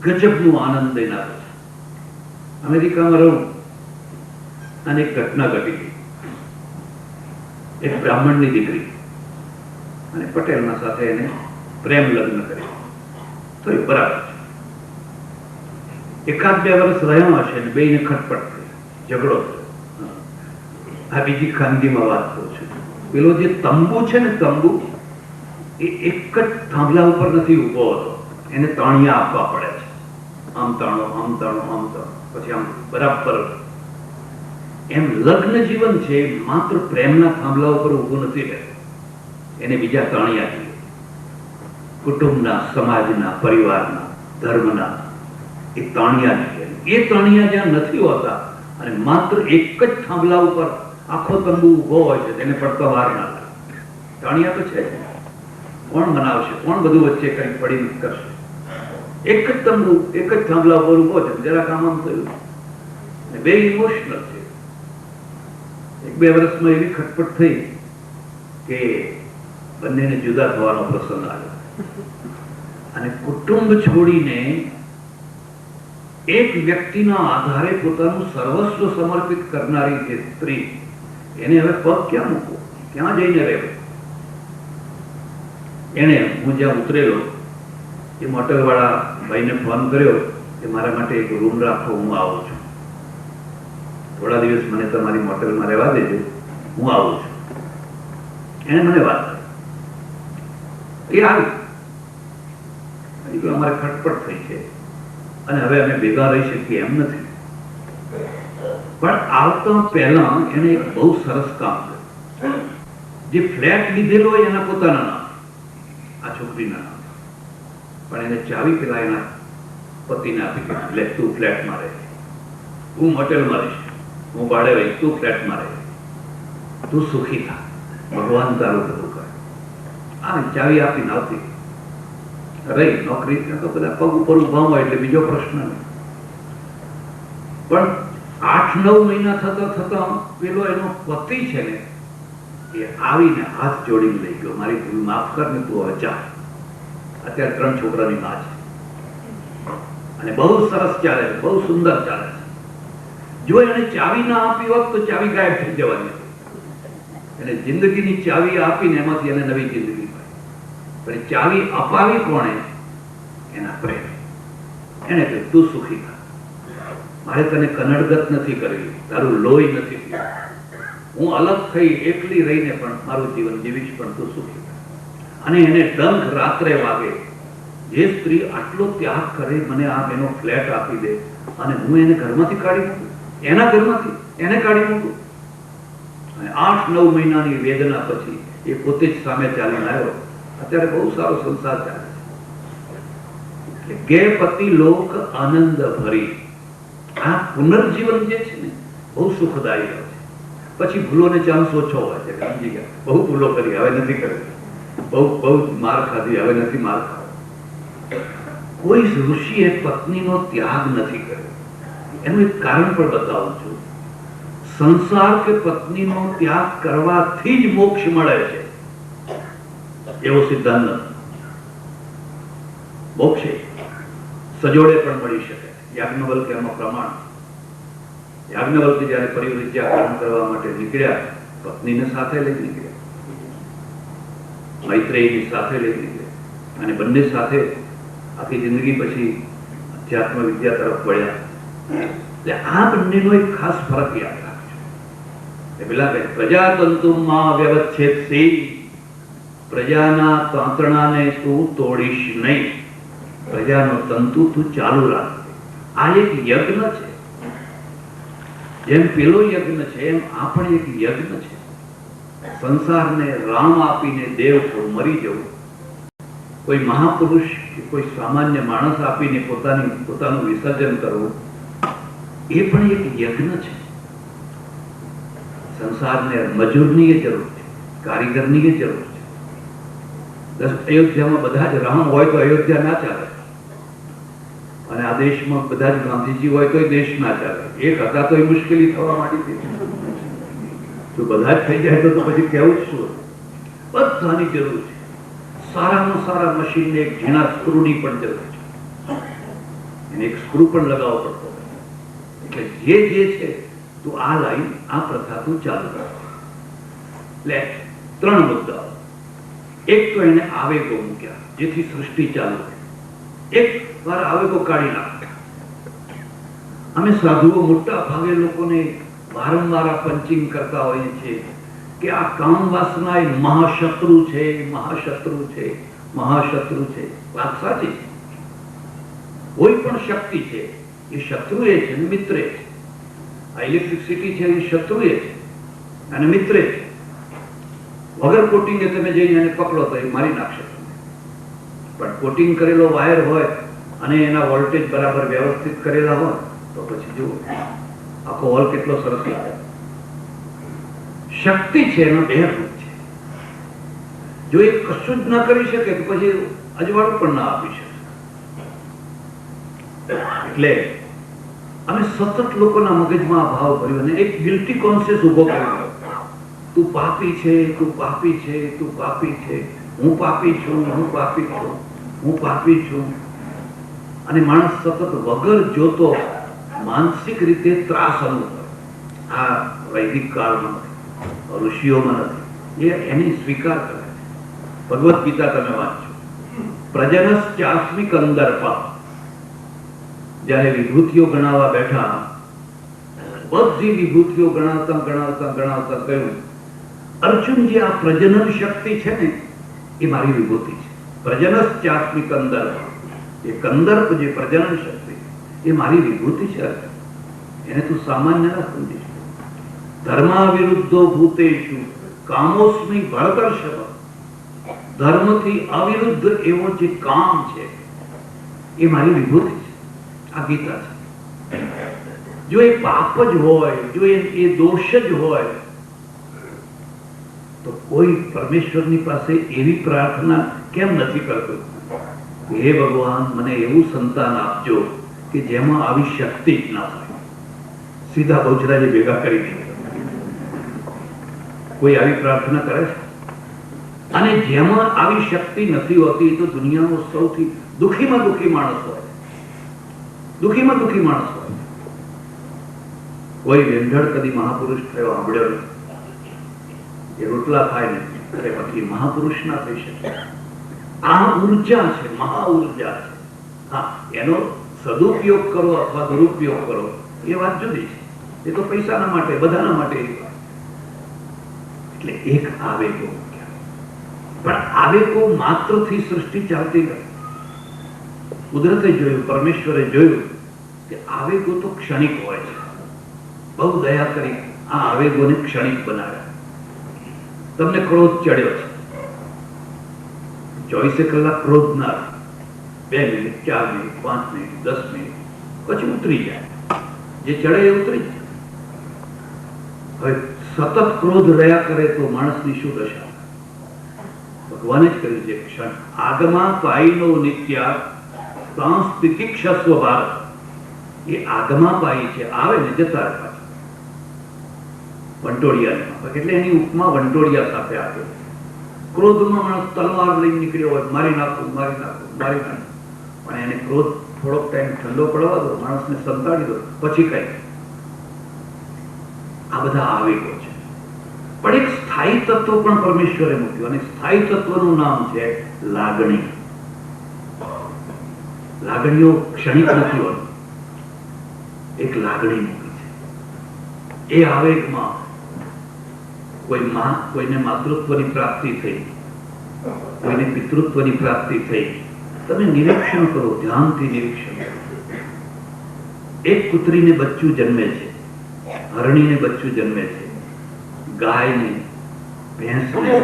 S3: છે ગજબનું આનંદ દેનારું છે. અમેરિકામાં રહું અને એક ઘટના ઘટી ગઈ. એક બ્રાહ્મણની દીકરી અને પટેલના સાથે એને પ્રેમ લગ્ન કર્યું. તો એ બરાબર છે. એકાદ બે વર્ષ રહ્યા હશે ને બેયને ખટપટ થઈ, ઝઘડો થયો. આ બીજી ખાનગીમાં વાત કરું છું. પેલો જે તંબુ છે ને, તંબુ એ એક જ થાંભલા ઉપર નથી ઉભો હતો, એને તાણિયા આપવા પડે છે. આમ તાણો, આમ તાણો, આમ તાણો, પછી આમ બરાબર. એમ લગ્ન જીવન છે માત્ર પ્રેમના થાંભલા ઉપર ઉભું નથી રહેતું, એને બીજા તાણિયા જોઈએ. કુટુંબના, સમાજના, પરિવારના, ધર્મના એ તાણિયા છે. એ તાણિયા જ્યાં નથી હોતા અને માત્ર એક જ થાંભલા ઉપર આખો તંબુ ઉભો હોય છે, તેને પડતો વાર ના લાગે. તાણિયા તો છે જ. કોણ મનાવશે? કોણ બધું વચ્ચે કઈ પડી કરશે? એક જ તંબુ, એક જ થાંભલા ઉપર ઉભો છે, જરા કામ આમ થયું. બે ઇમોશનલ છે. એક બે વર્ષમાં એવી ખટપટ થઈ કે બંનેને જુદા થવાનો પ્રસંગ આવ્યો. અને કુટુંબ છોડીને એક વ્યક્તિના આધારે પોતાનું સર્વસ્વ સમર્પિત કરનારી જે સ્ત્રી, એને હવે પગ ક્યાં મૂકવો? ક્યાં જઈને રહેવું? એને, હું જ્યાં ઉતરેલો એ મોટેલવાળા ભાઈને ફોન કર્યો કે મારા માટે એક રૂમ રાખો, હું આવું છું. થોડા દિવસ મને તમારી મોટેલમાં રહેવા દેજો, હું આવું છું. એને મને વાત કરી. એ આવી. અમારે ખટપટ થઈ છે અને હવે અમે ભેગા રહી શકીએ એમ નથી. પણ આવતા પહેલા એને એક બહુ સરસ કામ કર્યું. જે ફ્લેટ લીધેલો હોય એના પોતાના નામ, આ છોકરીના નામ, પણ એને ચાવી પેલા એના પતિને આપી દીધી. લે, તું ફ્લેટમાં રહે, હું હોટેલમાં રહીશ, હું ભાડે રહીશ, તું ફ્લેટમાં રહે, તું સુખી થા, ભગવાન તારું બધું કરે. આ ચાવી આપીને આવતી રહી. નોકરી તો બધા પગ ઉપર ઉભા હોય એટલે બીજો પ્રશ્ન નહીં. પણ 8-9 મહિના થતા થતા પેલો એનો પતિ છે ને એ આવીને હાથ જોડીને લઈ ગયો, મારી ભૂલ માફ કર ને, તું હવે જા. અત્યારે 3 છોકરાની માં છે અને બહુ સરસ ચાલે છે, બહુ સુંદર ચાલે છે. જો એને ચાવી ના આપી હોત તો ચાવી ગાયબ થઈ જવાની હતી. એને જિંદગીની ચાવી આપીને એમાંથી એને નવી જિંદગી મળી. પણ ચાવી અપાવી કોણે? એના પ્રેમ. એને કહ્યું, તું સુખી થા, મારે તને કનડગત નથી કરવી, તારું લોહી નથી પીવું, હું અલગ થઈ એકલી રહીને પણ મારું જીવન જીવીશ, પણ તું સુખી થા. અને એને ડંખ રાત્રે વાગે. જે સ્ત્રી આટલો ત્યાગ કરે, મને આ એનો ફ્લેટ આપી દે અને હું એને ઘરમાંથી કાઢી મૂકું, એના ઘરમાંથી એને કાઢી મૂકું. અને 8-9 મહિનાની વેદના પછી એ પોતે જ સામે ચાલીને આવ્યો અત્યારે બહુ સારો સંસાર ચાલે છે. ગે પતિ લોક આનંદ ભરી. આ પુનર્જીવન જે છે ને બહુ સુખદાયી હોય છે. પછી ભૂલોને ચાન્સ ઓછો હોય છે. સમજી ગયા? બહુ ભૂલો કરી, હવે નથી કરવી. બહુ માર ખાધી, હવે નથી માર ખાવો. કોઈ ઋષિએ પત્નીનો ત્યાગ નથી કર્યો. એનું એક કારણ પણ બતાવું છું. સંસાર કે પત્નીનો ત્યાગ કરવાથી જ મોક્ષ મળે છે એવો સિદ્ધાંત નથી. મોક્ષ સજોડે પણ મળી શકે. યાજ્ઞવલ્ક્ય એમાં પ્રમાણ. યાજ્ઞવલ્ક્ય જયારે પરિવૃત્યાકરણ કરવા માટે નીકળ્યા, પત્નીને સાથે લઈ નીકળ્યા, મૈત્રેયની સાથે લઈ નીકળ્યા, અને બંને સાથે આખી જિંદગી પછી અધ્યાત્મ વિદ્યા તરફ વળ્યા. એટલે આ બંનેનો એક ખાસ ફરક યાદ રાખજો. પેલા કહે પ્રજાતંતુમાં વ્યવચ્છેદથી, પ્રજાના તાંતણાને તું તોડીશ નહીં, પ્રજાનો તંતુ તું ચાલુ રાખ. આ એક યજ્ઞ છે. જેમ પેલો યજ્ઞ છે એમ આ પણ એક યજ્ઞ છે. સંસારને રામ આપીને દેવ મરી જવું, કોઈ મહાપુરુષ કે કોઈ સામાન્ય માણસ આપીને પોતાનું વિસર્જન કરવું, એ પણ એક યજ્ઞ છે. સંસારને મજૂરની જરૂર છે, કારીગરની જરૂર છે. અયોધ્યામાં બધા જ રામ હોય તો અયોધ્યા ના ચાલે, અને આ દેશમાં બધા જ ગાંધીજી હોય તો દેશ ના ચાલે. એક હતા તો એ મુશ્કેલી થવા માંડી હતી. જો બધા જ થઈ જાય તો પછી કેવું જ શું? બધાની જરૂર છે. સારામાં સારા મશીનને એક ઝીણા સ્ક્રૂની પણ જરૂર છે. એને એક સ્ક્રૂ પણ લગાવવો પડતો. એટલે જે છે તું આ લાઈન, આ પ્રથા તું ચાલુ કર. એટલે 3 મુદ્દાઓ. એક તો એને આવેગો મૂક્યા જેથી સૃષ્ટિ ચાલુ થાય. એક વાર આવેગો કાઢી નાખ્યા. અમે સાધુઓ મોટા ભાગે લોકોને વારંવાર આ પંચિંગ કરતા હોઈએ છીએ કે આ કામ વાસના એ મહાશત્રુ છે, મહાશત્રુ છે, મહાશત્રુ છે. વાત સાચી છે. કોઈ પણ શક્તિ છે એ શત્રુ એ છે ને મિત્ર છે. આ ઇલેક્ટ્રિસિટી છે એ શત્રુ એ છે અને મિત્ર છે. વગર કોટિંગે તમે જઈને એને પકડો તો એ મારી નાખશે. પણ કોટિંગ કરેલો વાયર હોય અને એના વોલ્ટેજ બરાબર વ્યવસ્થિત કરેલા હોય તો પછી જુઓ આખો હોલ કેટલો સરસ લાગે. શક્તિ છે એનો 2 રૂપ છે. જો એ કશું જ ના કરી શકે તો પછી અજવાળું પણ ના આપી શકે. એટલે અમે સતત લોકોના મગજમાં ભાવ ભર્યો અને એક ગિલ્ટી કોન્શિયસ ઉભો કર્યો. તું પાપી છે, તું પાપી છે, તું પાપી છે, હું પાપી છું, હું પાપી છું, હું પાપી છું. અને માણસ સતત વગર જોતો માનસિક રીતે ત્રાસ અનુભવે. આ વૈદિક કાળમાં ઋષિઓમાં નથી. એ એની સ્વીકાર કરે. ભગવદ્ ગીતા તમે વાંચો. પ્રજનશ્ચાસ્મિ કંદર્પા. જ્યારે વિભૂતિઓ ગણાવવા બેઠા, બધી વિભૂતિઓ ગણાવતા ગણાવતા ગણાવતા કહ્યું, અર્જુન જે આ પ્રજનન શક્તિ છે ને એ મારી વિભૂતિ છે. પ્રજનશ્ચાસ્મિ કંદર્પ. એ કંદર્પ જે પ્રજનન શક્તિ એ મારી વિભૂતિ છે. એને તું સામાન્ય ના સમજીશ. ધર્મા વિરુદ્ધો ભૂતેષુ કામોસ્મિ ભરતર્ષભ. ધર્મથી અવિરુદ્ધ એવો જે કામ છે એ મારી વિભૂતિ છે. આ ગીતા છે. જો એ પાપ જ હોય, જો એ દોષ જ હોય તો કોઈ પરમેશ્વરની પાસે એવી પ્રાર્થના કેમ નથી કરતો? હે ભગવાન, મને એવું સંતાન આપજો કે જેમાં આવી શક્તિ જ ના હોય. સીધા બહુચરાજી ભેગા કરી દે. કોઈ આવી પ્રાર્થના કરે છે? અને જેમાં આવી શક્તિ નથી હોતી તો દુનિયાનો સૌથી દુઃખીમાં દુઃખી માણસ હોય. દુઃખીમાં દુઃખી માણસ હોય. કોઈ વેંઢળ કદી મહાપુરુષ થયો સાંભળ્યો નથી. એ રોટલા ખાય નથી અરે પછી મહાપુરુષ ના થઈ શકે. આ ઉર્જા છે, મહા ઉર્જા છે. હા, એનો સદુપયોગ કરો અથવા દુરુપયોગ કરો એ વાત જુદી છે. એ તો પૈસાના માટે, બધાના માટે. એટલે એક આવેગો. પણ આવેગો માત્રથી સૃષ્ટિ ચાલતી નથી. કુદરતે જોયું, પરમેશ્વરે જોયું કે આવેગો તો ક્ષણિક હોય છે. બહુ દયા કરી આ આવેગોને ક્ષણિક બનાવ્યા. તમને ક્રોધ ચડ્યો છે, 24 કલાક ક્રોધ ના રહે. 2 મિનિટ, 4 મિનિટ, 5 મિનિટ, 10 મિનિટ, પછી ઉતરી જાય. જે ચડે એ ઉતરી જાય. હવે સતત ક્રોધ રહ્યા કરે તો માણસની શું દશા? ભગવાને જ કહ્યું છે, ક્ષણ આગમા પાઈનો નિત્યા સાંસ તિતિક્ષસ્વ ભારત. એ આગમા પાઈ છે, આવે ને જતા રહે પાછા. વંટોળિયા એટલે એની ઉપમા વંટોળિયા સાથે આપે. ક્રોધમાં માણસ તલવાર લઈને નીકળ્યો હોય, મારી નાખું, મારી નાખું, મારી નાખું, પણ એને ક્રોધ થોડોક ટાઈમ ઠંડો પડવા દો, માણસને સંતાડી દો, પછી કઈ. આ બધા આવેગો છે. પણ એક સ્થાયી તત્વ પણ પરમેશ્વરે મૂક્યું, અને સ્થાયી તત્વનું નામ છે લાગણી. લાગણીઓ ક્ષણિક નથી હોતી. એક લાગણી મૂકી છે. એ આવેગમાં કોઈને માતૃત્વની પ્રાપ્તિ થઈ, કોઈને પિતૃત્વની પ્રાપ્તિ થઈ. તમે નિરીક્ષણ કરો, ધ્યાનથી નિરીક્ષણ કરો. એક કૂતરીને બચ્ચું જન્મે છે, હરણીને બચ્ચું જન્મે છે, ગાયને, ભેંસને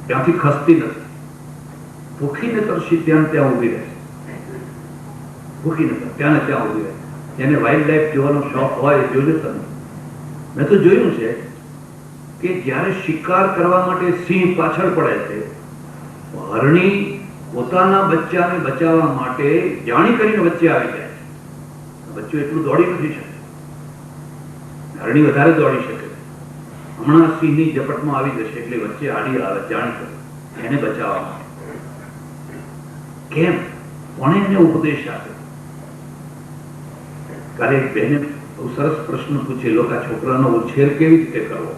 S3: ત્યાંથી ખસતી નથી. ભૂખીને તરસી ત્યાં ત્યાં ઉભી રહે. ભૂખીને ત્યાં ને ત્યાં ઉભી રહે. જેને વાઇલ્ડ લાઈફ જોવાનો શોખ હોય જોજો તમે. મેં તો જોયું છે કે જ્યારે શિકાર કરવા માટે સિંહ પાછળ પડે છે, હરણી પોતાના બચ્ચાને બચાવવા માટે જાણી કરીને વચ્ચે આવી જાય છે. બચ્ચું એટલું દોડી નથી શકે, હરણી વધારે દોડી શકે. હમણાં સિંહની ઝપટમાં આવી જશે એટલે વચ્ચે આડી આવે, જાણી કરે એને બચાવવા માટે. કેમ? કોણે એને ઉપદેશ આપ્યો? કાલે એક બહેને બહુ સરસ પ્રશ્ન પૂછેલો કે આ છોકરાનો ઉછેર કેવી રીતે કરવો.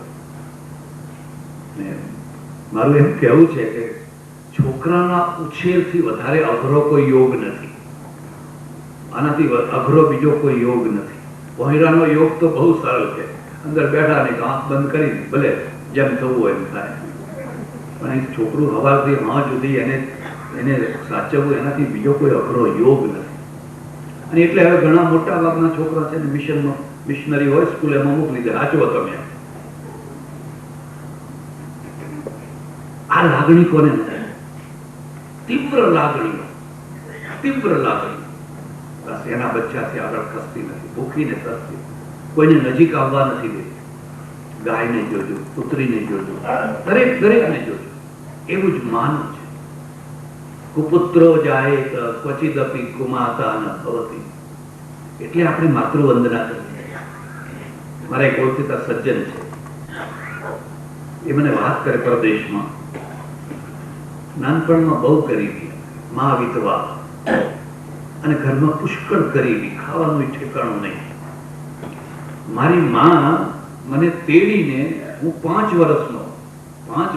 S3: મારું એમ કહેવું છે કે છોકરાના ઉછેરથી વધારે અઘરો કોઈ યોગ નથી. આનાથી અઘરો બીજો કોઈ યોગ નથી. ભોંયરાનો યોગ તો બહુ સરળ છે. અંદર બેઠા ને આંખ બંધ કરી ભલે જેમ થવું હોય એમ થાય. પણ એક છોકરું સવારથી હાં સુધી એને સાચવવું, એનાથી બીજો કોઈ અઘરો યોગ નથી. અને એટલે હવે ઘણા મોટા ભાગના છોકરા છે ને મિશનમાં મિશનરી હોય, સ્કૂલ એમાં મોકલી દે, સાચવો તમે. આ લાગણી કોને નથી? તીવ્ર લાગણીઓ, તીવ્ર લાગણી. બસ એના બચ્ચાથી આગળ ખસતી નથી, ભૂખીને ખસતી, કોઈને નજીક આવવા નથી દેતી. ગાયને જોજો, પુત્રીને જોજો, દરેકને જોજો. એવું જ માનવું છે. કુપુત્રો જાય ક્વચિદપી કુમાતા ન ભવતી. એટલે આપણે માતૃવંદના કરીએ. મારા એક ઓળખીતા સજ્જન છે, એ મને વાત કરે પરદેશમાં નાનપણમાં બહુ ગરીબી, માં વિધવા, અને ઘરમાં પુષ્કળ ગરીબી, ખાવાનું ઠેકાણું નહીં. મારી માં મને તેડીને, હું 5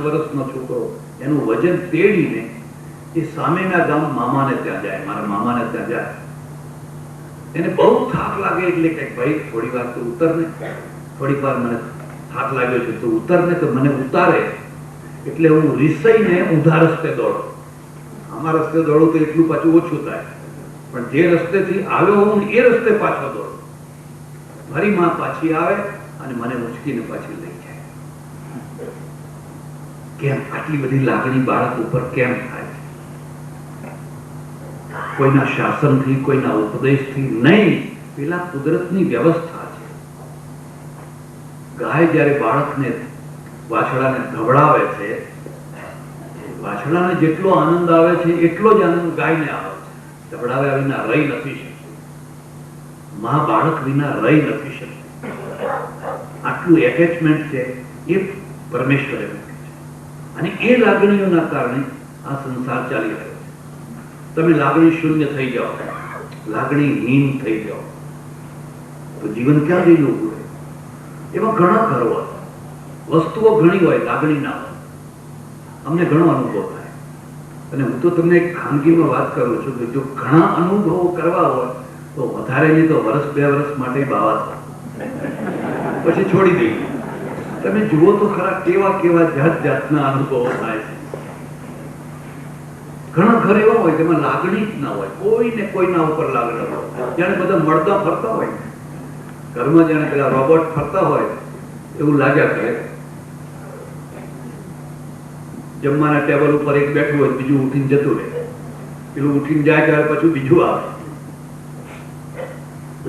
S3: વર્ષનો છોકરો, એનું વજન તેડીને એ સામેના ગામ મામાને ત્યાં જાય, મારા મામાને ત્યાં જાય. એને બહુ થાક લાગે એટલે કે ભાઈ થોડી વાર તો ઉતર ને, થોડીક વાર મને થાક લાગ્યો છે તો ઉતર ને. તો મને ઉતારે એટલે હું રિસાઈને ઊંધા રસ્તે દોડું. આમાં રસ્તે દોડું તો એટલું પાછું ઓછું થાય, પણ જે રસ્તેથી આવ્યો હું એ રસ્તે પાછો દોડું. મારી માં પાછી આવે અને મને ઉચકીને પાછી લઈ જાય. કેમ આટલી બધી લાગણી બાળક ઉપર કેમ થાય? કોઈના શાસનથી, કોઈના ઉપદેશથી નહીં, પેલા કુદરતની વ્યવસ્થા છે. ગાય જ્યારે બાળકને, વાછડાને ધવડાવે છે, વાછડાને જેટલો આનંદ આવે છે એટલો જ આનંદ ગાયને આવે છે. ધવડાવ્યા વિના રહી નથી શકતી. માં બાળક વિના રહી નથી શકતી. આટલું એટેચમેન્ટ છે એ પરમેશ્વરે મૂક્યું છે. અને એ લાગણીઓના કારણે આ સંસાર ચાલી રહ્યો છે. તમે લાગણી શૂન્ય થઈ જાઓ, લાગણીહીન થઈ જાઓ તો જીવન ક્યાં જઈને ઉભું રહે? એમાં ઘણા ઘરો હોય, વસ્તુઓ ઘણી હોય, લાગણી ના હોય. અમને ઘણો અનુભવ થાય. અને હું તો તમને એક ખાનગીમાં વાત કરું છું કે જો ઘણા અનુભવો કરવા હોય તો વધારે નહીં તો વર્ષ 2 વર્ષ માટે બાવા થાય, પછી છોડી દઈએ. તમે જુઓ તો ખરા કેવા કેવા જાતના અનુભવો થાય છે. ઘણા ઘર એવા હોય જેમાં લાગણી જ ના હોય, કોઈને કોઈના ઉપર લાગણી હોય. જાણે બધા મળતા ફરતા હોય ઘરમાં, જાણે પેલા રોબોટ ફરતા હોય એવું લાગ્યા કરે. જમવાના ટેબલ ઉપર એક બેઠું હોય બીજું ઉઠીને જતું રહે, પેલું ઉઠીને જાય ત્યારે પછી બીજું આવે.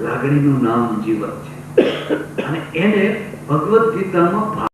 S3: લાગણીનું નામ જીવન છે અને એને ભગવદ્ ગીતામાં